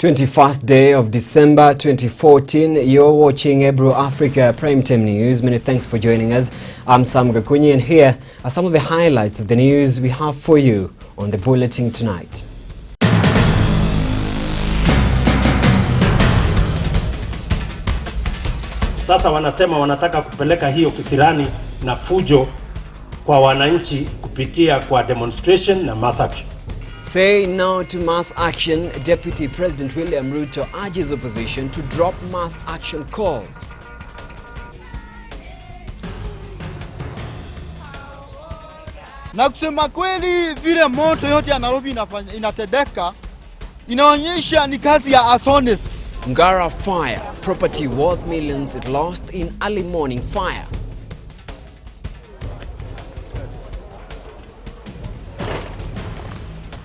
21st day of December 2014. You're watching Ebro Africa Primetime News. Many thanks for joining us. I'm Sam Gakunyi, and here are some of the highlights of the news we have for you on the bulletin tonight. Sasa wanasema wanataka kupeleka hiyo kisirani na fujo kwa wananchi kupitia kwa demonstration na mass action. Say no to mass action. Deputy President William Ruto urges opposition to drop mass action calls. Na kusema kweli vile moto yote ya Nairobi inatedeka inaonyesha ni kazi ya dishonest. Ngara fire, property worth millions lost in early morning fire.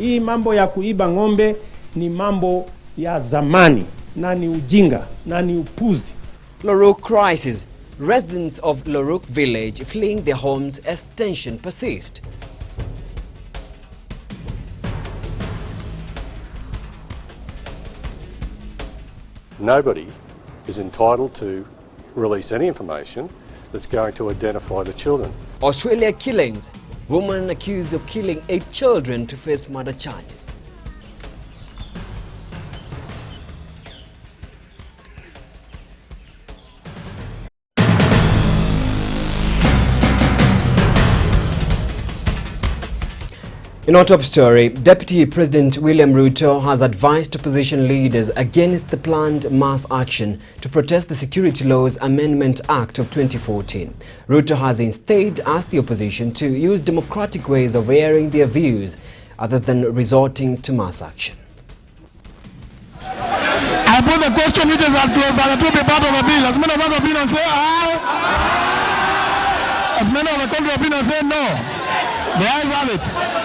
Hii mambo ya kuiba ng'ombe ni mambo ya zamani na ni ujinga na ni upuzi. Loruk crisis. Residents of Loruk village fleeing their homes as tension persists. Nobody is entitled to release any information that's going to identify the children. Australia killings. Woman accused of killing 8 children to face murder charges. In our top story, Deputy President William Ruto has advised opposition leaders against the planned mass action to protest the Security Laws Amendment Act of 2014. Ruto has instead asked the opposition to use democratic ways of airing their views other than resorting to mass action. I put the question which is at close that to be part of the bill. As many of the opinion say aye. As many of the contrary opinion say no. The ayes have it.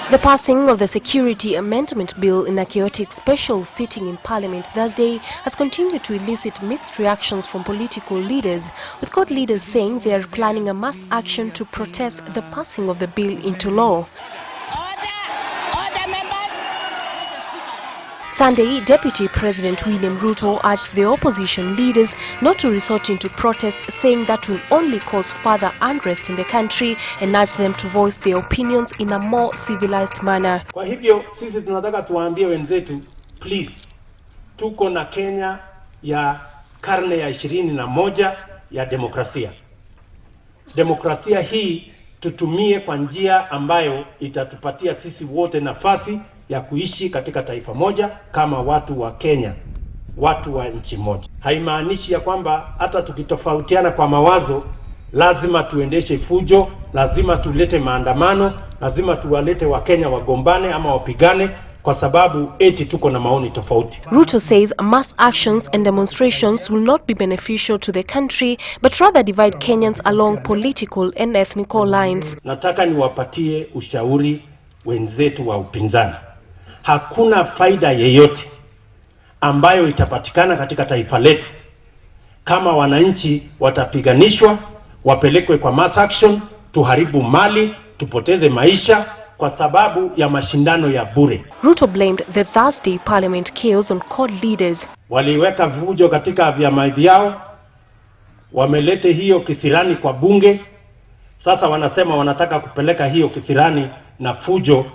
The passing of the Security Amendment Bill in a chaotic special sitting in Parliament Thursday has continued to elicit mixed reactions from political leaders, with court leaders saying they are planning a mass action to protest the passing of the bill into law. Sunday, Deputy President William Ruto urged the opposition leaders not to resort into protest, saying that will only cause further unrest in the country, and urged them to voice their opinions in a more civilized manner. Kwa hivyo sisi tunataka tuwaambie wenzetu, please, tuko na Kenya ya karne ya 21 ya demokrasia. Demokrasia hii tutumie kwa njia ambayo itatupatia sisi wote nafasi ya kuishi katika taifa moja kama watu wa Kenya, watu wa nchi moja. Haimaanishi ya kwamba hata tukitofautiana kwa mawazo lazima tuendeshe fujo, lazima tulete maandamano, lazima tuwalete wa Kenya wagombane ama wapigane kwa sababu eti tuko na maoni tofauti. Ruto says mass actions and demonstrations will not be beneficial to the country, but rather divide Kenyans along political and ethnical lines. Nataka niwapatie ushauri wenzetu wa upinzani. Hakuna faida yeyote ambayo itapatikana katika taifa letu kama wananchi watapiganishwa, wapelekwe kwa mass action, tuharibu mali, tupoteze maisha kwa sababu ya mashindano ya bure. Ruto blamed the Thursday Parliament chaos on court leaders. Waliweka vujo katika vyama vyao, wamelete hiyo kisirani kwa bunge. Sasa wanasema wanataka kupeleka hiyo kisirani na fujo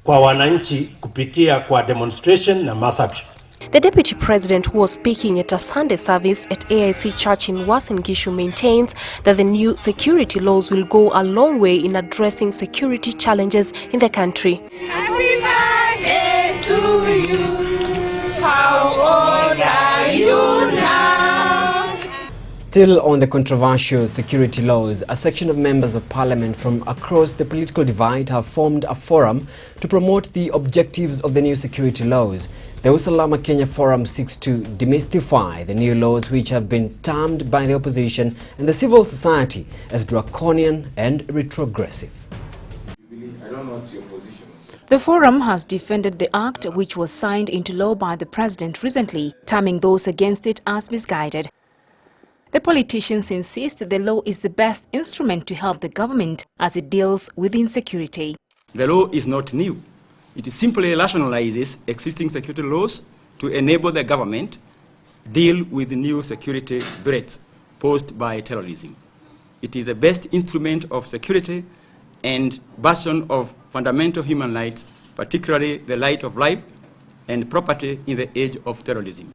kwa wananchi kupitia kwa demonstration na mass action. The Deputy President, who was speaking at a Sunday service at AIC Church in Uasin Gishu, maintains that the new security laws will go a long way in addressing security challenges in the country. Happy birthday to you. How old are you now? Still on the controversial security laws, a section of members of parliament from across the political divide have formed a forum to promote the objectives of the new security laws. The Usalama Kenya Forum seeks to demystify the new laws, which have been termed by the opposition and the civil society as draconian and retrogressive. The forum has defended the act, which was signed into law by the president recently, terming those against it as misguided. The politicians insist the law is the best instrument to help the government as it deals with insecurity. The law is not new. It simply rationalizes existing security laws to enable the government deal with the new security threats posed by terrorism. It is the best instrument of security and bastion of fundamental human rights, particularly the right of life and property in the age of terrorism.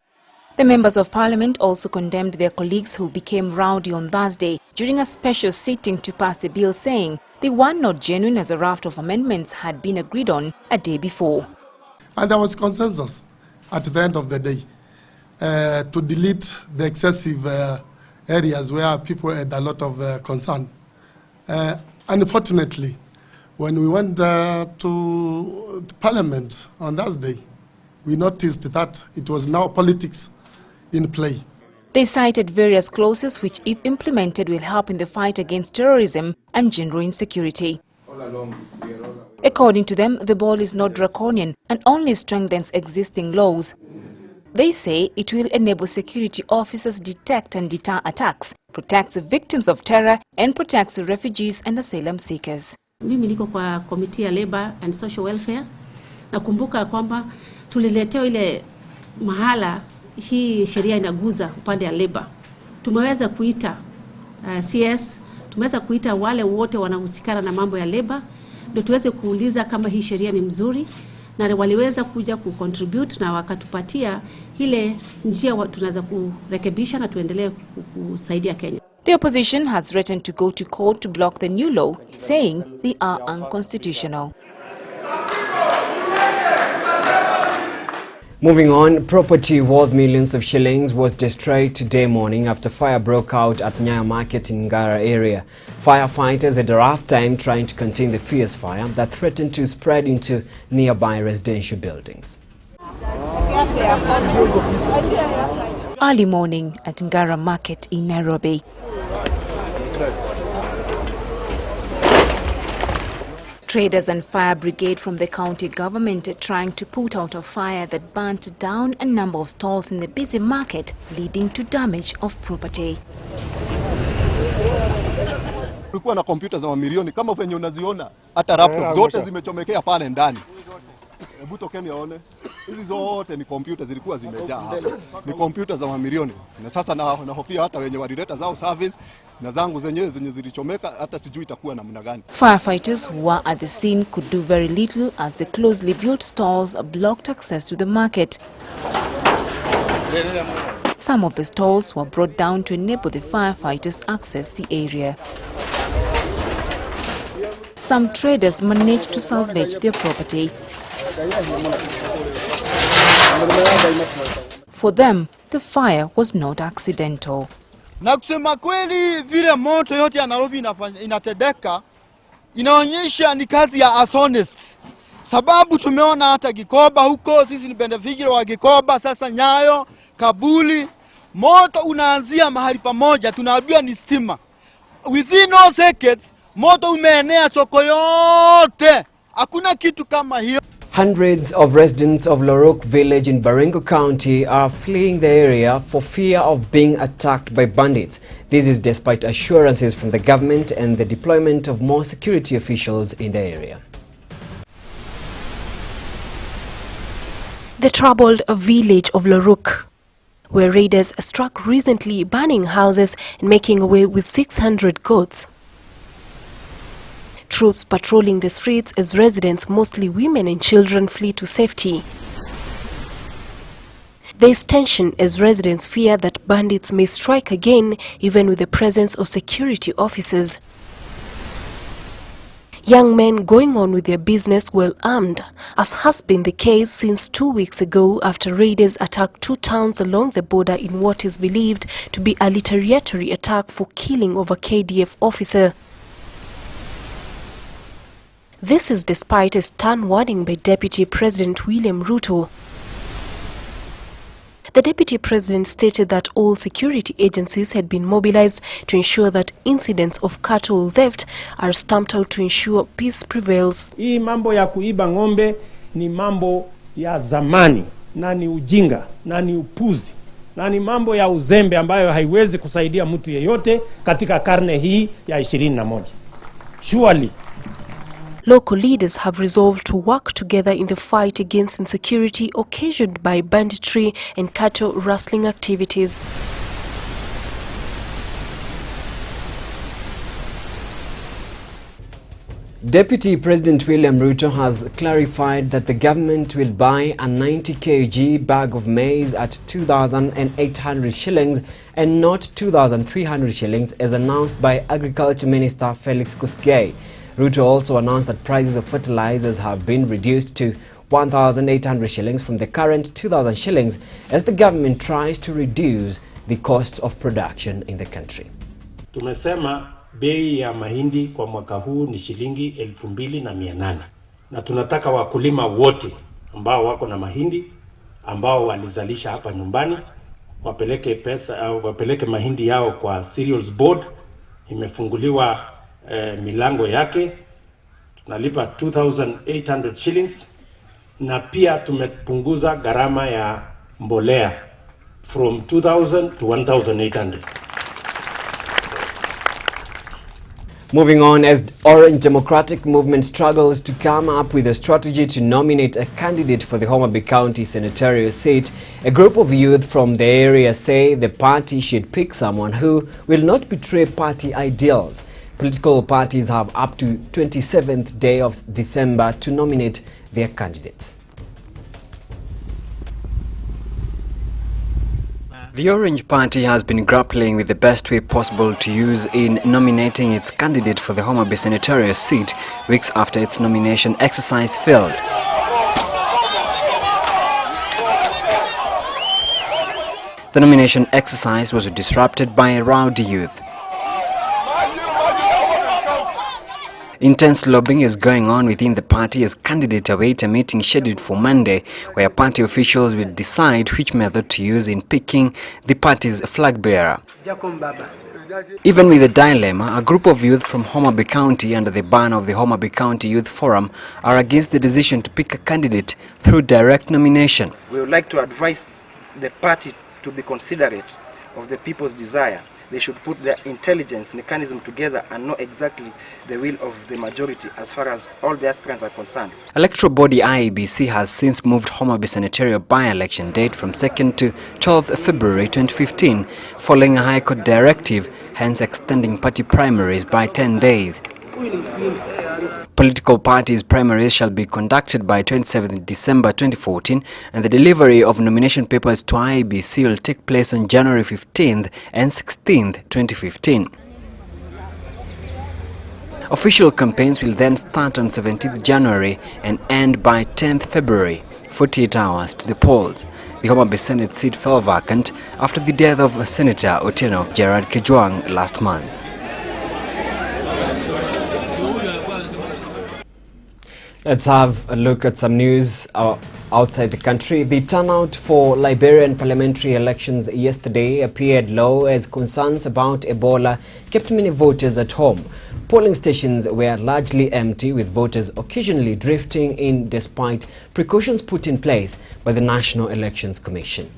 The members of parliament also condemned their colleagues who became rowdy on Thursday during a special sitting to pass the bill, saying they were not genuine as a raft of amendments had been agreed on a day before. And there was consensus at the end of the day to delete the excessive areas where people had a lot of concern. Unfortunately, when we went to Parliament on Thursday, we noticed that it was now politics in play. They cited various clauses which, if implemented, will help in the fight against terrorism and general insecurity. According to them, the bill is not draconian and only strengthens existing laws. They say it will enable security officers detect and deter attacks, protects the victims of terror, and protects the refugees and asylum seekers. Mimi niko kwa Committee ya Labor and Social Welfare. Nakumbuka kwamba tuliletewa ile mahala hii sheria inaguza upande ya labor. Tumeweza kuita CS, tumeweza kuita wale wote wanahusikana na mambo ya labor, ndio tuweze kuuliza kama hii sheria ni mzuri, na waliweza kuja kucontribute na wakatupatia ile njia tunaweza kurekebisha na tuendelee kusaidia Kenya. The opposition has threatened to go to court to block the new law, saying they are unconstitutional. Moving on, property worth millions of shillings was destroyed today morning after fire broke out at Nyayo Market in Ngara area. Firefighters had a rough time trying to contain the fierce fire that threatened to spread into nearby residential buildings. Early morning at Ngara Market in Nairobi. Traders and fire brigade from the county government are trying to put out a fire that burnt down a number of stalls in the busy market, leading to damage of property. Kulikuwa na kompyuta za mamilioni kama venye unaziona, hata laptop zote zimechomekea pale ndani. Hebu tokeni aone. Hizi zote ni kompyuta zilikuwa zimejaa hapa. Ni kompyuta za mamilioni. Na sasa nahofia hata wenye walileta zao service na zangu zenyewe zenye zilichomeka hata sijui itakuwa namna gani. Firefighters who were at the scene could do very little as the closely built stalls blocked access to the market. Some of the stalls were brought down to enable the firefighters access the area. Some traders managed to salvage their property. For them, the fire was not accidental. Na kusema kweli vile moto yote ya Nairobi inatedeka inaonyesha ni kazi ya dishonest. Sababu tumeona hata Gikoba huko, sisi ni beneficiary wa Gikoba, sasa Nyayo, Kabuli, moto unaanzia mahali pamoja, tunaambiwa ni stima. Within no seconds, moto umeenea soko yote. Hakuna kitu kama hiyo. Hundreds of residents of Loruk village in Baringo County are fleeing the area for fear of being attacked by bandits. This is despite assurances from the government and the deployment of more security officials in the area. The troubled village of Loruk, where raiders struck recently, burning houses and making away with 600 goats. Troops patrolling the streets as residents, mostly women and children, flee to safety. There is tension as residents fear that bandits may strike again, even with the presence of security officers. Young men going on with their business well armed, as has been the case since 2 weeks ago after raiders attacked 2 towns along the border in what is believed to be a retaliatory attack for killing of a KDF officer. This is despite a stern warning by Deputy President William Ruto. The Deputy President stated that all security agencies had been mobilized to ensure that incidents of cattle theft are stamped out to ensure peace prevails. Hii mambo ya kuiba ng'ombe ni mambo ya zamani, na ni ujinga, na ni upuzi, na ni mambo ya uzembe ambayo haiwezi kusaidia mtu yeyote katika karne hii ya 21. Surely Local leaders have resolved to work together in the fight against insecurity occasioned by banditry and cattle rustling activities. Deputy President William Ruto has clarified that the government will buy a 90 kg bag of maize at 2,800 shillings and not 2,300 shillings as announced by Agriculture Minister Felix Kosgei. Ruto also announced that prices of fertilizers have been reduced to 1,800 shillings from the current 2,000 shillings as the government tries to reduce the cost of production in the country. Tumesema bei ya mahindi kwa mwaka huu ni shilingi 2,800 na tunataka wakulima wote ambao wako na mahindi ambao walizalisha hapa nyumbani wapeleke pesa au wapeleke mahindi yao kwa cereals board. Imefunguliwa milango yake, tunalipa 2,800 shillings na pia tumepunguza gharama ya mbolea from 2,000 to 1,800. Moving on, as Orange Democratic Movement struggles to come up with a strategy to nominate a candidate for the Homa Bay County senatorial seat, a group of youth from the area say the party should pick someone who will not betray party ideals. Political parties have up to 27th day of December to nominate their candidates. The Orange Party has been grappling with the best way possible to use in nominating its candidate for the Homa Bay senatorial seat weeks after its nomination exercise failed. The nomination exercise was disrupted by a rowdy youth. Intense lobbying is going on within the party as candidates await a meeting scheduled for Monday, where party officials will decide which method to use in picking the party's flag bearer. Even with the dilemma, a group of youth from Homa Bay County under the banner of the Homa Bay County Youth Forum are against the decision to pick a candidate through direct nomination. We would like to advise the party to be considerate of the people's desire. They should put their intelligence mechanism together and know exactly the will of the majority as far as all the aspirants are concerned. Electoral body IEBC has since moved Homa Bay senatorial by-election date from 2nd to 12th February 2015, following a High Court directive, hence extending party primaries by 10 days. Political parties' primaries shall be conducted by 27th December 2014, and the delivery of nomination papers to IEBC will take place on January 15th and 16th, 2015. Official campaigns will then start on 17th January and end by 10th February, 48 hours to the polls. The Homa Bay Senate seat fell vacant after the death of Senator Otieno Gerard Kejwang last month. Let's have a look at some news outside the country. The turnout for Liberian parliamentary elections yesterday appeared low as concerns about Ebola kept many voters at home. Polling stations were largely empty, with voters occasionally drifting in despite precautions put in place by the National Elections Commission.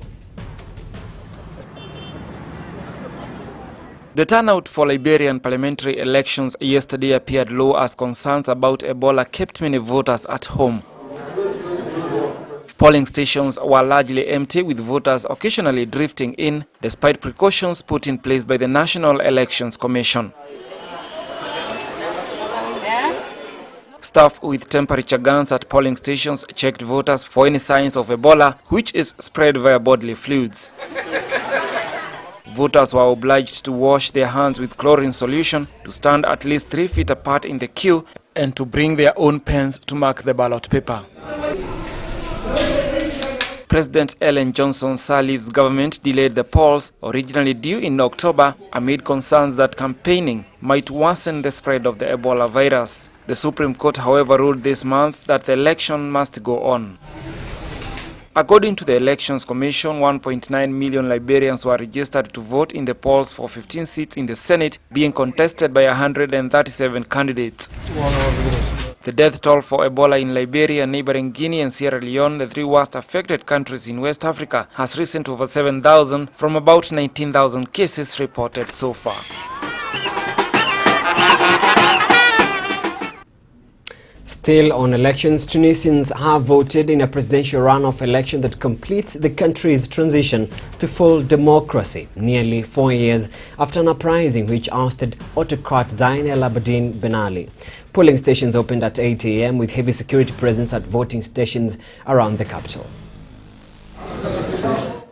The turnout for Liberian parliamentary elections yesterday appeared low as concerns about Ebola kept many voters at home. Polling stations were largely empty, with voters occasionally drifting in despite precautions put in place by the National Elections Commission. Staff with temperature guns at polling stations checked voters for any signs of Ebola, which is spread via bodily fluids. Voters were obliged to wash their hands with chlorine solution, to stand at least 3 feet apart in the queue, and to bring their own pens to mark the ballot paper. President Ellen Johnson Sirleaf's government delayed the polls, originally due in October, amid concerns that campaigning might worsen the spread of the Ebola virus. The Supreme Court, however, ruled this month that the election must go on. According to the Elections Commission, 1.9 million Liberians were registered to vote in the polls for 15 seats in the Senate, being contested by 137 candidates. The death toll for Ebola in Liberia, neighboring Guinea and Sierra Leone, the three worst affected countries in West Africa, has risen to over 7,000 from about 19,000 cases reported so far. Still on elections, Tunisians have voted in a presidential runoff election that completes the country's transition to full democracy, nearly 4 years after an uprising which ousted autocrat Zain El Abidine Ben Ali. Polling stations opened at 8 a.m. with heavy security presence at voting stations around the capital.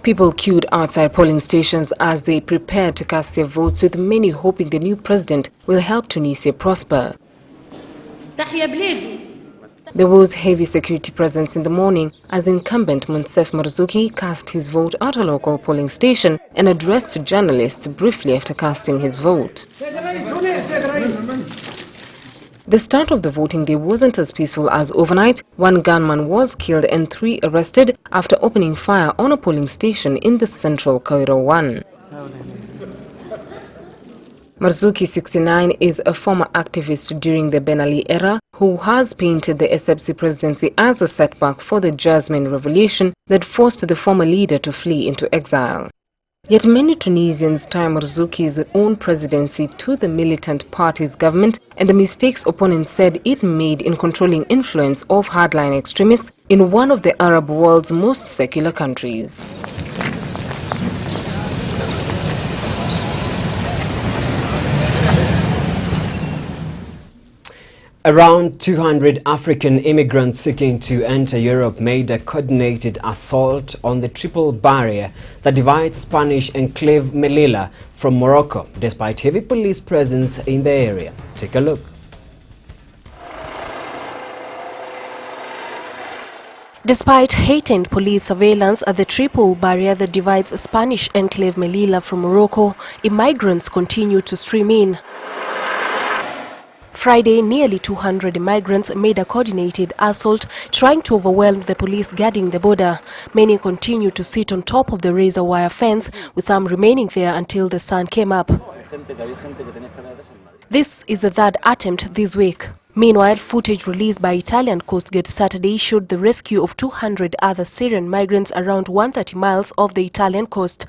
People queued outside polling stations as they prepared to cast their votes, with many hoping the new president will help Tunisia prosper. There was heavy security presence in the morning as incumbent Monsef Marzouki cast his vote at a local polling station and addressed journalists briefly after casting his vote. The start of the voting day wasn't as peaceful as overnight. One gunman was killed and 3 arrested after opening fire on a polling station in the central Cairo 1. Marzouki, 69, is a former activist during the Ben Ali era who has painted the SFC presidency as a setback for the Jasmine revolution that forced the former leader to flee into exile. Yet many Tunisians tie Marzouki's own presidency to the militant party's government and the mistakes opponents said it made in controlling influence of hardline extremists in one of the Arab world's most secular countries. Around 200 African immigrants seeking to enter Europe made a coordinated assault on the triple barrier that divides Spanish enclave Melilla from Morocco, despite heavy police presence in the area. Take a look. Despite heightened police surveillance at the triple barrier that divides Spanish enclave Melilla from Morocco, immigrants continue to stream in. Friday, nearly 200 migrants made a coordinated assault trying to overwhelm the police guarding the border. Many continue to sit on top of the razor wire fence, with some remaining there until the sun came up. This is the third attempt this week. Meanwhile, footage released by Italian Coast Guard Saturday showed the rescue of 200 other Syrian migrants around 130 miles off the Italian coast.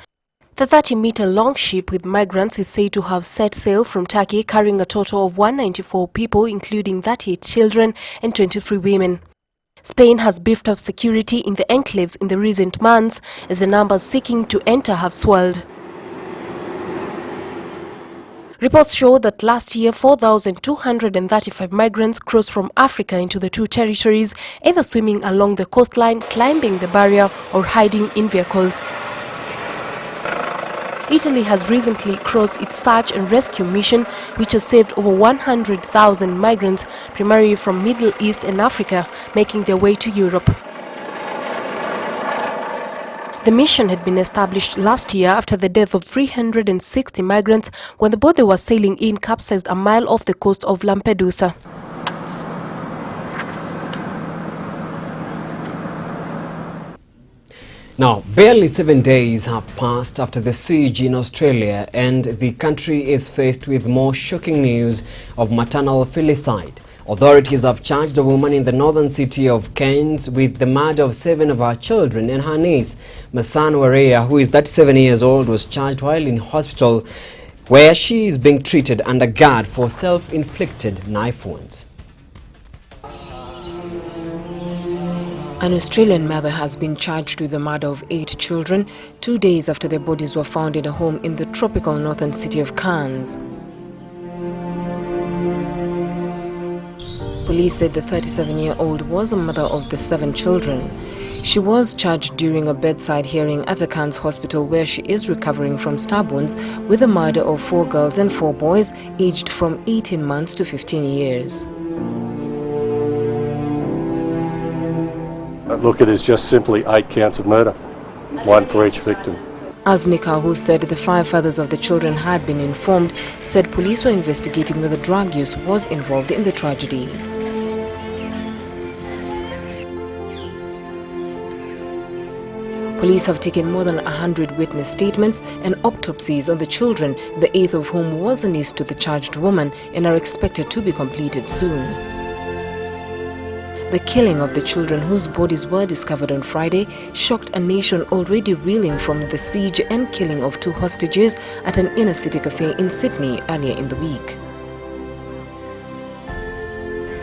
The 30-meter-long ship with migrants is said to have set sail from Turkey, carrying a total of 194 people, including 38 children and 23 women. Spain has beefed up security in the enclaves in the recent months as the numbers seeking to enter have swelled. Reports show that last year 4,235 migrants crossed from Africa into the two territories, either swimming along the coastline, climbing the barrier or hiding in vehicles. Italy has recently crossed its search and rescue mission, which has saved over 100,000 migrants, primarily from Middle East and Africa, making their way to Europe. The mission had been established last year after the death of 360 migrants when the boat they were sailing in capsized a mile off the coast of Lampedusa. Now, barely 7 days have passed after the siege in Australia, and the country is faced with more shocking news of maternal filicide. Authorities have charged a woman in the northern city of Cairns with the murder of 7 of her children, and her niece, Masan Wareya, who is 37 years old, was charged while in hospital where she is being treated under guard for self-inflicted knife wounds. An Australian mother has been charged with the murder of 8 children 2 days after their bodies were found in a home in the tropical northern city of Cairns. Police said the 37-year-old was a mother of the 7 children. She was charged during a bedside hearing at a Cairns hospital where she is recovering from stab wounds with the murder of 4 girls and 4 boys aged from 18 months to 15 years. Look, it is just simply 8 counts of murder, 1 for each victim. Aznika, who said the 5 fathers of the children had been informed, said police were investigating whether drug use was involved in the tragedy. Police have taken more than 100 witness statements and autopsies on the children, the 8th of whom was a niece to the charged woman, and are expected to be completed soon. The killing of the children, whose bodies were discovered on Friday, shocked a nation already reeling from the siege and killing of 2 hostages at an inner-city cafe in Sydney earlier in the week.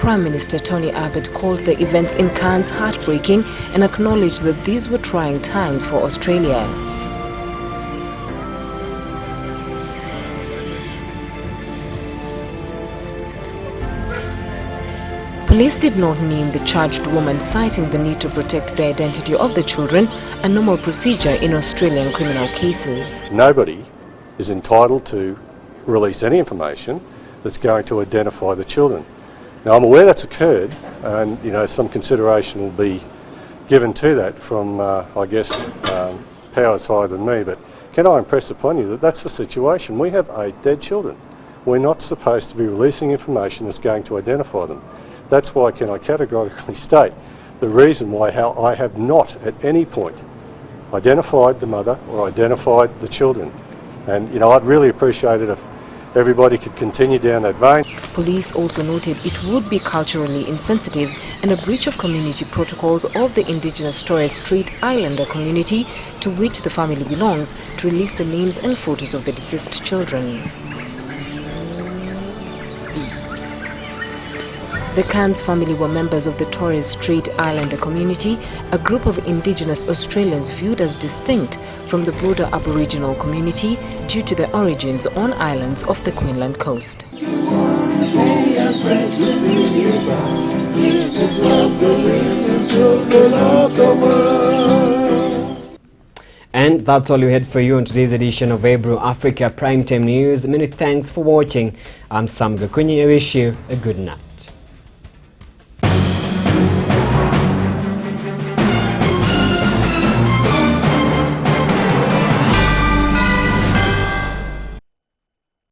Prime Minister Tony Abbott called the events in Cairns heartbreaking and acknowledged that these were trying times for Australia. Police did not name the charged woman, citing the need to protect the identity of the children, a normal procedure in Australian criminal cases. Nobody is entitled to release any information that's going to identify the children. Now, I'm aware that's occurred, and some consideration will be given to that from, I guess, powers higher than me. But can I impress upon you that that's the situation? We have 8 dead children. We're not supposed to be releasing information that's going to identify them. That's why can I categorically state the reason why I have not at any point identified the mother or identified the children. And I'd really appreciate it if everybody could continue down that vein. Police also noted it would be culturally insensitive and a breach of community protocols of the indigenous Torres Strait Islander community to which the family belongs to release the names and photos of the deceased children. The Cairns family were members of the Torres Strait Islander community, a group of indigenous Australians viewed as distinct from the broader Aboriginal community due to their origins on islands off the Queensland coast. And that's all we had for you on today's edition of Ebro Africa Primetime News. Many thanks for watching. I'm Sam Gakunyi. I wish you a good night.